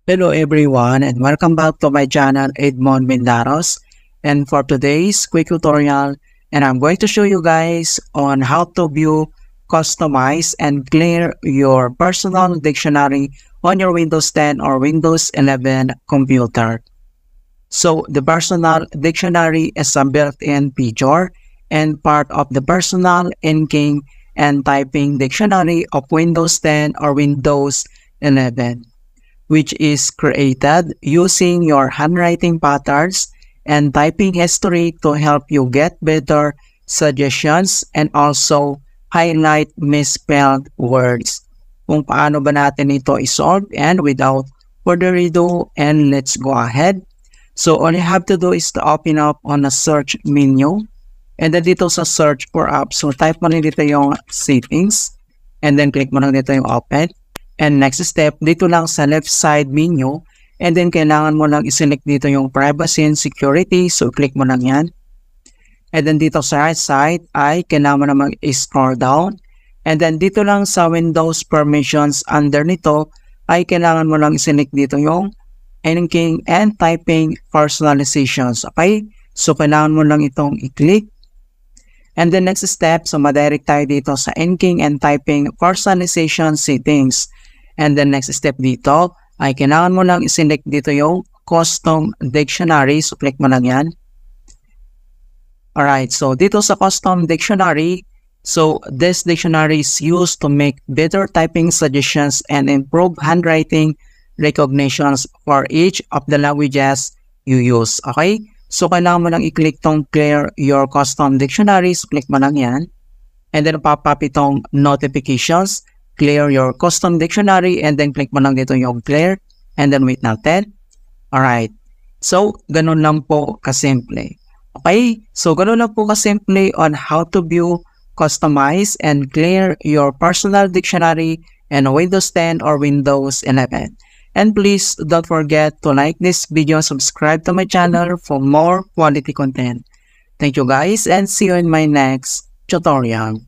Hello everyone and welcome back to my channel Edmond Mindaros, and for today's quick tutorial I'm going to show you guys on how to view, customize and clear your personal dictionary on your Windows 10 or Windows 11 computer. So the personal dictionary is a built-in feature and part of the personal inking and typing dictionary of Windows 10 or Windows 11, which is created using your handwriting patterns and typing history to help you get better suggestions and also highlight misspelled words. Kung paano ba natin ito isolve, and without further ado, and let's go ahead. So all you have to do is to open up on the search menu, and then dito sa search for apps, so type mo rin dito yung settings and then click mo lang dito yung open. And next step, dito lang sa left side menu, and then kailangan mo lang iselect dito yung privacy and security, so click mo lang yan. And then dito sa right side ay kailangan mo na mag-scroll down, and then dito lang sa Windows permissions under nito ay kailangan mo lang iselect dito yung inking and typing personalizations. Okay, so kailangan mo lang itong i-click. And the next step, so madirect tayo dito sa inking and typing personalization settings. And the next step dito ay kailangan mo lang i-select dito yung custom dictionary. So click mo lang yan. Alright, so dito sa custom dictionary, so this dictionary is used to make better typing suggestions and improve handwriting recognitions for each of the languages you use. Okay? So kailangan mo lang i-click tong clear your custom dictionary. So click mo lang yan. And then pop-up itong notifications, clear your custom dictionary, and then click mo lang dito yung clear, and then wait natin. Alright. So, ganun lang po kasimple. Okay? So, ganun lang po kasimple on how to view, customize, and clear your personal dictionary in Windows 10 or Windows 11. And please don't forget to like this video, subscribe to my channel for more quality content. Thank you guys and see you in my next tutorial.